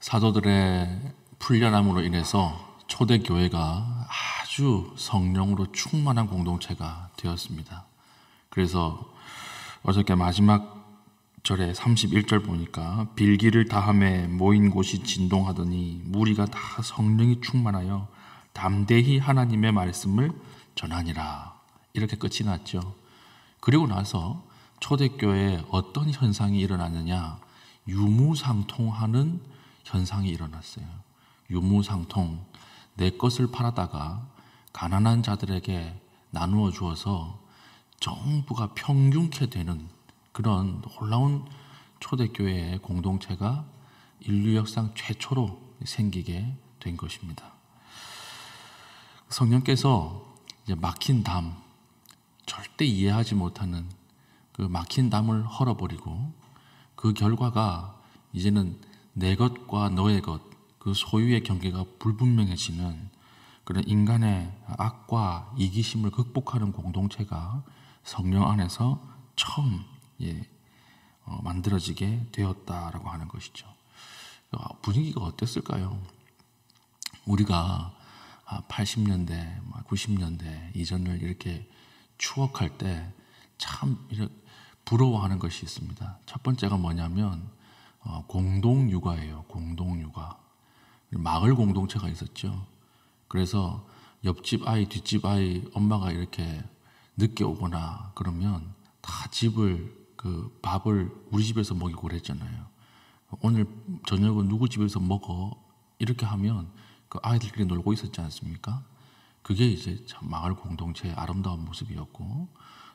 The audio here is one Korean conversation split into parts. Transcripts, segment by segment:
사도들의 풀려남으로 인해서 초대교회가 아주 성령으로 충만한 공동체가 되었습니다. 그래서 어저께 마지막 절에 31절 보니까 빌기를 다함에 모인 곳이 진동하더니 무리가 다 성령이 충만하여 담대히 하나님의 말씀을 전하니라. 이렇게 끝이 났죠. 그리고 나서 초대교회에 어떤 현상이 일어났느냐, 유무상통하는 현상이 일어났어요. 유무상통, 내 것을 팔아다가 가난한 자들에게 나누어 주어서 정부가 평균케 되는 그런 놀라운 초대교회의 공동체가 인류 역사 최초로 생기게 된 것입니다. 성령께서 이제 막힌 담, 절대 이해하지 못하는 그 막힌 담을 헐어버리고 그 결과가 이제는 내 것과 너의 것, 그 소유의 경계가 불분명해지는 그런 인간의 악과 이기심을 극복하는 공동체가 성령 안에서 처음 만들어지게 되었다라고 하는 것이죠. 분위기가 어땠을까요? 우리가 80년대, 90년대 이전을 이렇게 추억할 때 참 부러워하는 것이 있습니다. 첫 번째가 뭐냐면 공동육아예요. 공동육아. 마을 공동체가 있었죠. 그래서 옆집 아이, 뒷집 아이 엄마가 이렇게 늦게 오거나 그러면 다 밥을 우리 집에서 먹이고 그랬잖아요. 오늘 저녁은 누구 집에서 먹어? 이렇게 하면 그 아이들끼리 놀고 있었지 않습니까? 그게 이제 참 마을 공동체의 아름다운 모습이었고,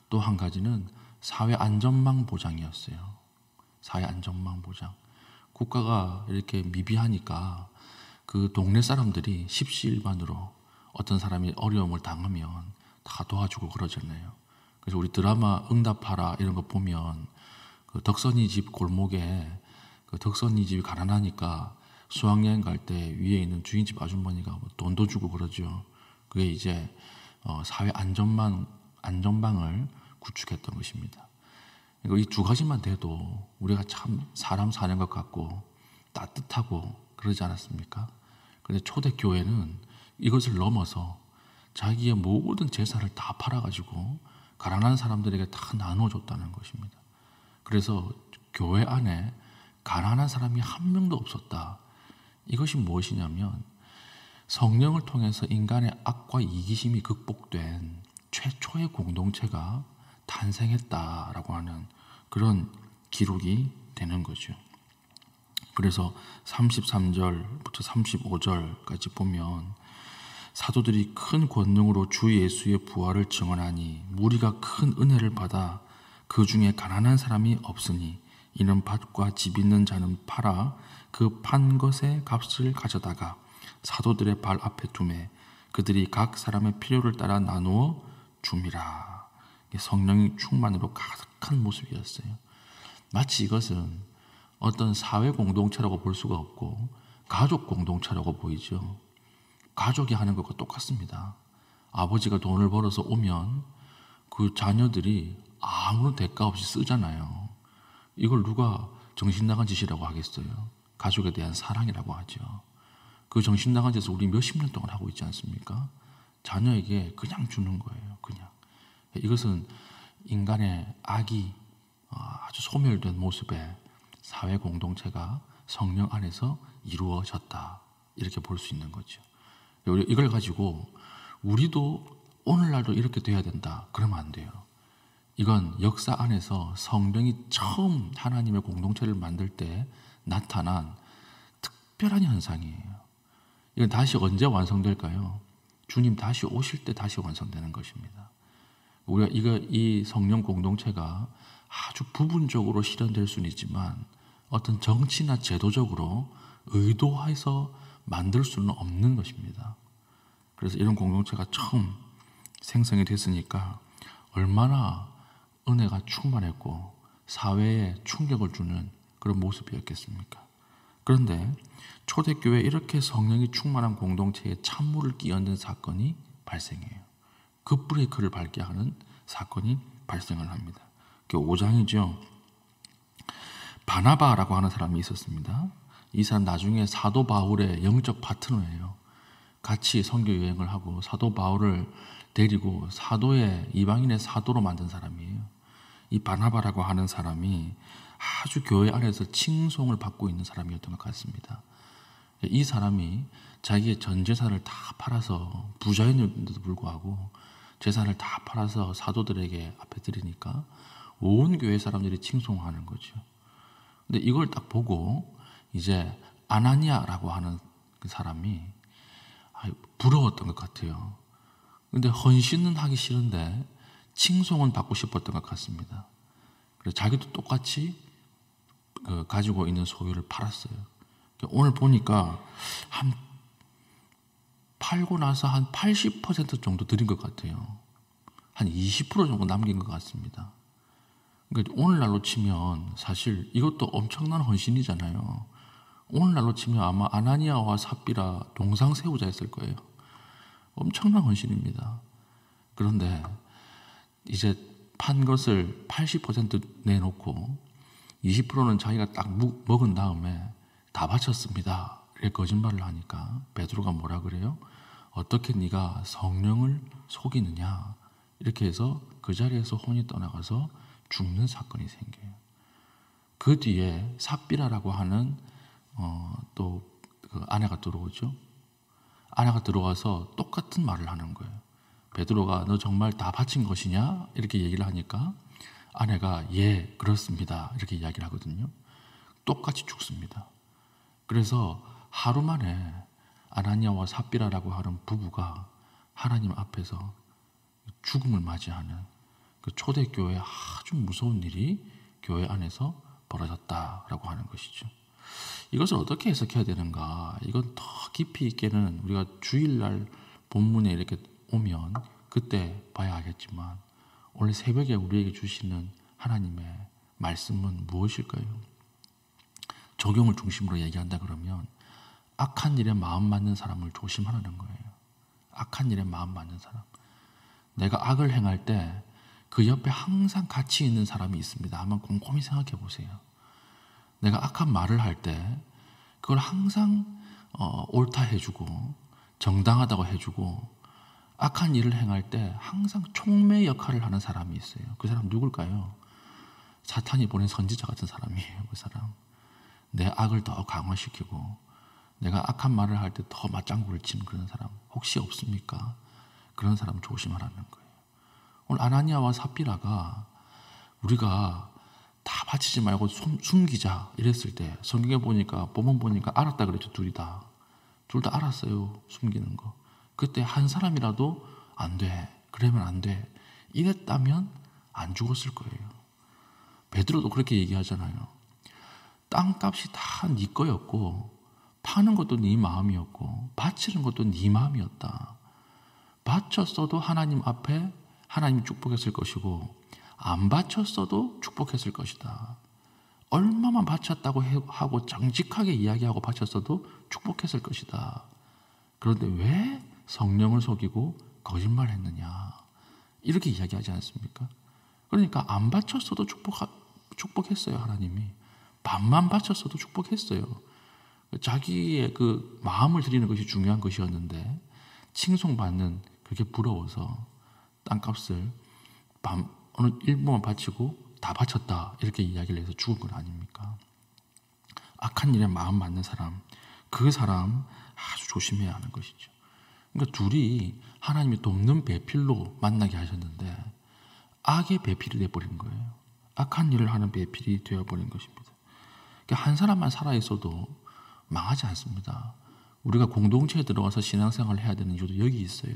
또 한 가지는 사회 안전망 보장이었어요. 사회 안전망 보장. 국가가 이렇게 미비하니까 그 동네 사람들이 십시일반으로 어떤 사람이 어려움을 당하면 다 도와주고 그러잖아요. 그래서 우리 드라마 응답하라 이런 거 보면 그 덕선이 집 골목에 그 덕선이 집이 가난하니까 수학여행 갈 때 위에 있는 주인집 아주머니가 돈도 주고 그러죠. 그게 이제 사회 안전망을 구축했던 것입니다. 이 두 가지만 돼도 우리가 참 사람 사는 것 같고 따뜻하고 그러지 않았습니까? 그런데 초대교회는 이것을 넘어서 자기의 모든 재산을 다 팔아가지고 가난한 사람들에게 다 나눠줬다는 것입니다. 그래서 교회 안에 가난한 사람이 한 명도 없었다. 이것이 무엇이냐면 성령을 통해서 인간의 악과 이기심이 극복된 최초의 공동체가 탄생했다라고 하는 그런 기록이 되는 거죠. 그래서 33절부터 35절까지 보면 사도들이 큰 권능으로 주 예수의 부활을 증언하니 무리가 큰 은혜를 받아 그 중에 가난한 사람이 없으니 이는 밭과 집 있는 자는 팔아 그 판 것의 값을 가져다가 사도들의 발 앞에 두매 그들이 각 사람의 필요를 따라 나누어 줌이라. 성령이 충만으로 가득한 모습이었어요. 마치 이것은 어떤 사회 공동체라고 볼 수가 없고 가족 공동체라고 보이죠. 가족이 하는 것과 똑같습니다. 아버지가 돈을 벌어서 오면 그 자녀들이 아무런 대가 없이 쓰잖아요. 이걸 누가 정신 나간 짓이라고 하겠어요? 가족에 대한 사랑이라고 하죠. 그 정신 나간 짓을 우리 몇십 년 동안 하고 있지 않습니까? 자녀에게 그냥 주는 거예요. 그냥. 이것은 인간의 악이 아주 소멸된 모습의 사회 공동체가 성령 안에서 이루어졌다. 이렇게 볼 수 있는 거죠. 이걸 가지고 우리도 오늘날도 이렇게 돼야 된다. 그러면 안 돼요. 이건 역사 안에서 성령이 처음 하나님의 공동체를 만들 때 나타난 특별한 현상이에요. 이건 다시 언제 완성될까요? 주님 다시 오실 때 다시 완성되는 것입니다. 우리가 이 성령 공동체가 아주 부분적으로 실현될 수는 있지만 어떤 정치나 제도적으로 의도해서 만들 수는 없는 것입니다. 그래서 이런 공동체가 처음 생성이 됐으니까 얼마나 은혜가 충만했고 사회에 충격을 주는 그런 모습이었겠습니까? 그런데 초대교회에 이렇게 성령이 충만한 공동체에 찬물을 끼얹는 사건이 발생해요. 그 브레이크를 밟게 하는 사건이 발생을 합니다. 그 5장이죠. 바나바라고 하는 사람이 있었습니다. 이 사람 나중에 사도 바울의 영적 파트너예요. 같이 선교 여행을 하고 사도 바울을 데리고 이방인의 사도로 만든 사람이에요. 이 바나바라고 하는 사람이 아주 교회 안에서 칭송을 받고 있는 사람이었던 것 같습니다. 이 사람이 자기의 전 재산을 다 팔아서 부자였는데도 불구하고 재산을 다 팔아서 사도들에게 앞에 드리니까 온 교회 사람들이 칭송하는 거죠. 근데 이걸 딱 보고 이제 아나니아라고 하는 그 사람이 부러웠던 것 같아요. 근데 헌신은 하기 싫은데 칭송은 받고 싶었던 것 같습니다. 그래서 자기도 똑같이 가지고 있는 소유를 팔았어요. 오늘 보니까 팔고 나서 한 80% 정도 드린 것 같아요. 한 20% 정도 남긴 것 같습니다. 그러니까 오늘날로 치면 사실 이것도 엄청난 헌신이잖아요. 오늘날로 치면 아마 아나니아와 삽비라 동상 세우자 했을 거예요. 엄청난 헌신입니다. 그런데 이제 판 것을 80% 내놓고 20%는 자기가 딱 먹은 다음에 다 바쳤습니다. 이렇게 거짓말을 하니까 베드로가 뭐라 그래요? 어떻게 네가 성령을 속이느냐? 이렇게 해서 그 자리에서 혼이 떠나가서 죽는 사건이 생겨요. 그 뒤에 삽비라라고 하는 또 그 아내가 들어오죠. 아내가 들어와서 똑같은 말을 하는 거예요. 베드로가 너 정말 다 바친 것이냐? 이렇게 얘기를 하니까 아내가 예, 그렇습니다. 이렇게 이야기를 하거든요. 똑같이 죽습니다. 그래서 하루 만에 아나니아와 삽비라라고 하는 부부가 하나님 앞에서 죽음을 맞이하는 그 초대교회의 아주 무서운 일이 교회 안에서 벌어졌다라고 하는 것이죠. 이것을 어떻게 해석해야 되는가? 이건 더 깊이 있게는 우리가 주일날 본문에 이렇게 오면 그때 봐야 하겠지만 오늘 새벽에 우리에게 주시는 하나님의 말씀은 무엇일까요? 적용을 중심으로 얘기한다 그러면 악한 일에 마음 맞는 사람을 조심하라는 거예요. 악한 일에 마음 맞는 사람. 내가 악을 행할 때 그 옆에 항상 같이 있는 사람이 있습니다. 한번 곰곰이 생각해 보세요. 내가 악한 말을 할 때 그걸 항상 옳다 해주고 정당하다고 해주고 악한 일을 행할 때 항상 촉매 역할을 하는 사람이 있어요. 그 사람 누굴까요? 사탄이 보낸 선지자 같은 사람이에요. 그 사람. 내 악을 더 강화시키고 내가 악한 말을 할 때 더 맞장구를 치는 그런 사람 혹시 없습니까? 그런 사람 조심하라는 거예요. 오늘 아나니아와 삽비라가 우리가 다 바치지 말고 숨기자 이랬을 때 성경에 보니까 본문 보니까 알았다 그랬죠. 둘 다 알았어요. 숨기는 거. 그때 한 사람이라도 안 돼. 그러면 안 돼. 이랬다면 안 죽었을 거예요. 베드로도 그렇게 얘기하잖아요. 땅값이 다 네 거였고 파는 것도 네 마음이었고 바치는 것도 네 마음이었다. 바쳤어도 하나님 앞에 하나님이 축복했을 것이고 안 바쳤어도 축복했을 것이다. 얼마만 바쳤다고 하고 정직하게 이야기하고 바쳤어도 축복했을 것이다. 그런데 왜 성령을 속이고 거짓말했느냐? 이렇게 이야기하지 않습니까? 그러니까 안 바쳤어도 축복했어요. 하나님이. 반만 바쳤어도 축복했어요. 자기의 그 마음을 드리는 것이 중요한 것이었는데 칭송받는 그게 부러워서 땅값을 어느 일부만 바치고 다 바쳤다 이렇게 이야기를 해서 죽은 건 아닙니까? 악한 일에 마음 맞는 사람, 그 사람 아주 조심해야 하는 것이죠. 그러니까 둘이 하나님이 돕는 배필로 만나게 하셨는데 악의 배필이 되어버린 거예요. 악한 일을 하는 배필이 되어버린 것입니다. 그러니까 한 사람만 살아있어도 망하지 않습니다. 우리가 공동체에 들어가서 신앙생활을 해야 되는 이유도 여기 있어요.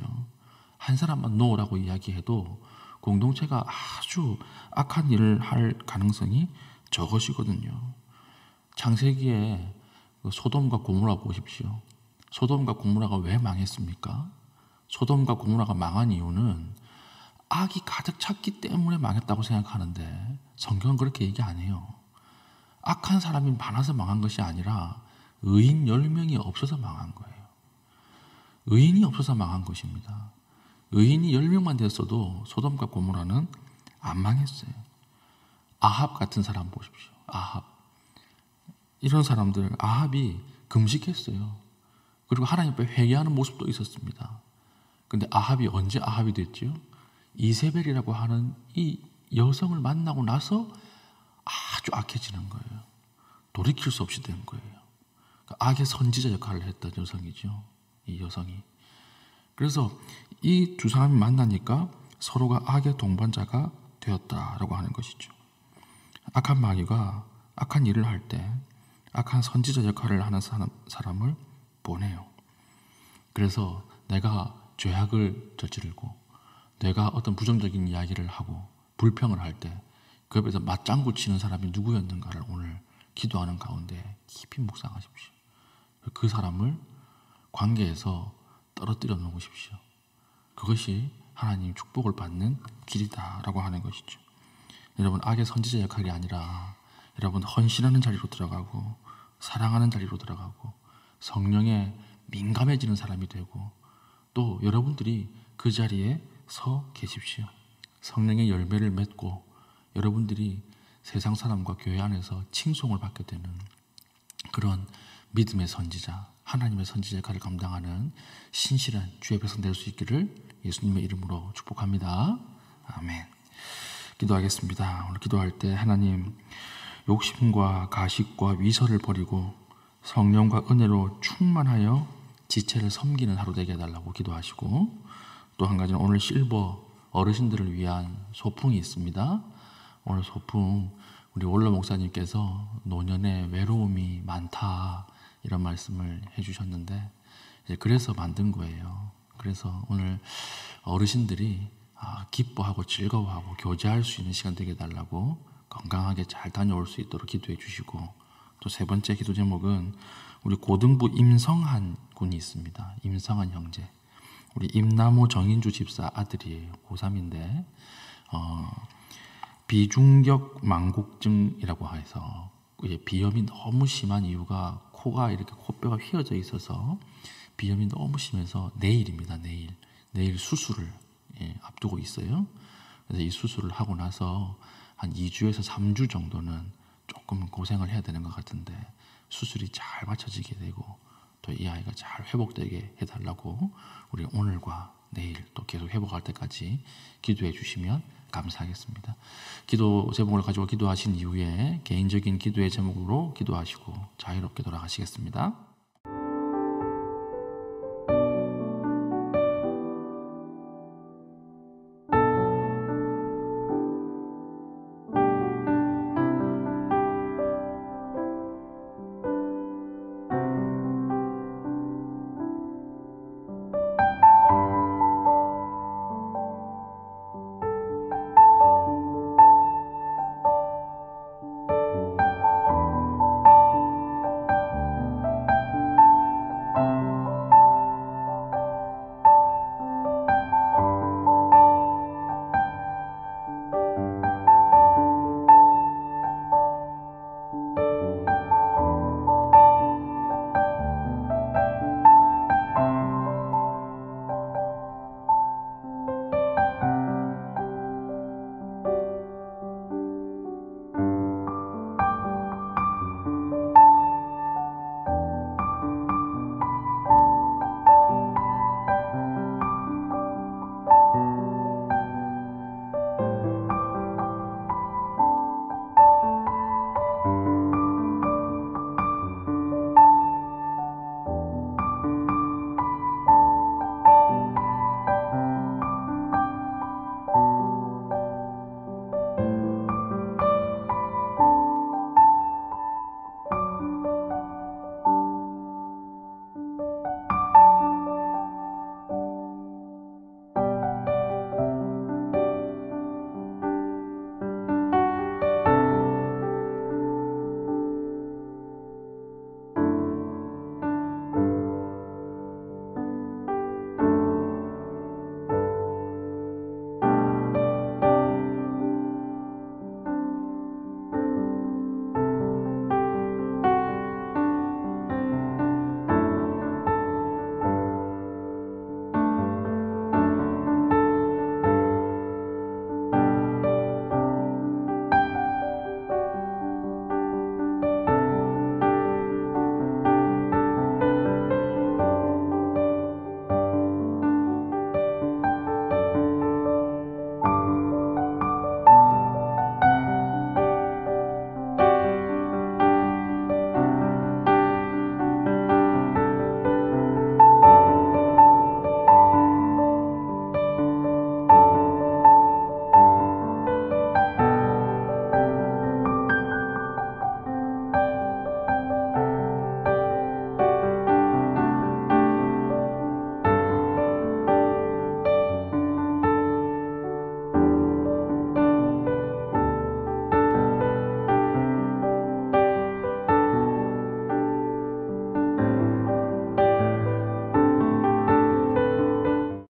한 사람만 놓으라고 이야기해도 공동체가 아주 악한 일을 할 가능성이 적으시거든요. 창세기에 소돔과 고모라 보십시오. 소돔과 고모라가 왜 망했습니까? 소돔과 고모라가 망한 이유는 악이 가득 찼기 때문에 망했다고 생각하는데 성경은 그렇게 얘기 안 해요. 악한 사람이 많아서 망한 것이 아니라 의인 10명이 없어서 망한 거예요. 의인이 없어서 망한 것입니다. 의인이 10명만 됐어도 소돔과 고모라는 안 망했어요. 아합 같은 사람 보십시오. 아합. 이런 사람들 아합이 금식했어요. 그리고 하나님 앞에 회개하는 모습도 있었습니다. 근데 아합이 언제 아합이 됐지요? 이세벨이라고 하는 이 여성을 만나고 나서 아주 악해지는 거예요. 돌이킬 수 없이 된 거예요. 악의 선지자 역할을 했던 여성이죠. 이 여성이. 그래서 이 두 사람이 만나니까 서로가 악의 동반자가 되었다라고 하는 것이죠. 악한 마귀가 악한 일을 할 때 악한 선지자 역할을 하는 사람을 보내요. 그래서 내가 죄악을 저지르고 내가 어떤 부정적인 이야기를 하고 불평을 할 때 그 옆에서 맞장구 치는 사람이 누구였는가를 오늘 기도하는 가운데 깊이 묵상하십시오. 그 사람을 관계에서 떨어뜨려 놓으십시오. 그것이 하나님 축복을 받는 길이다라고 하는 것이죠. 여러분, 악의 선지자 역할이 아니라 여러분 헌신하는 자리로 들어가고 사랑하는 자리로 들어가고 성령에 민감해지는 사람이 되고 또 여러분들이 그 자리에 서 계십시오. 성령의 열매를 맺고 여러분들이 세상 사람과 교회 안에서 칭송을 받게 되는 그런 믿음의 선지자, 하나님의 선지자 역할을 감당하는 신실한 주의 백성 될 수 있기를 예수님의 이름으로 축복합니다. 아멘. 기도하겠습니다. 오늘 기도할 때 하나님, 욕심과 가식과 위선을 버리고 성령과 은혜로 충만하여 지체를 섬기는 하루 되게 해달라고 기도하시고, 또 한 가지는 오늘 실버 어르신들을 위한 소풍이 있습니다. 오늘 소풍 우리 원로 목사님께서 노년에 외로움이 많다 이런 말씀을 해주셨는데 그래서 만든 거예요. 그래서 오늘 어르신들이 기뻐하고 즐거워하고 교제할 수 있는 시간 되게 해달라고 건강하게 잘 다녀올 수 있도록 기도해 주시고, 또 세 번째 기도 제목은 우리 고등부 임성한 군이 있습니다. 임성한 형제. 우리 임나무 정인주 집사 아들이에요. 고3인데 비중격 망곡증이라고 해서 비염이 너무 심한 이유가 코가 이렇게 코뼈가 휘어져 있어서 비염이 너무 심해서 내일입니다. 내일 수술을 앞두고 있어요. 그래서 이 수술을 하고 나서 한 2주에서 3주 정도는 조금 고생을 해야 되는 것 같은데 수술이 잘 맞춰지게 되고 또 이 아이가 잘 회복되게 해달라고 우리 오늘과 내일 또 계속 회복할 때까지 기도해 주시면 감사하겠습니다. 기도 제목을 가지고 기도하신 이후에 개인적인 기도의 제목으로 기도하시고 자유롭게 돌아가시겠습니다.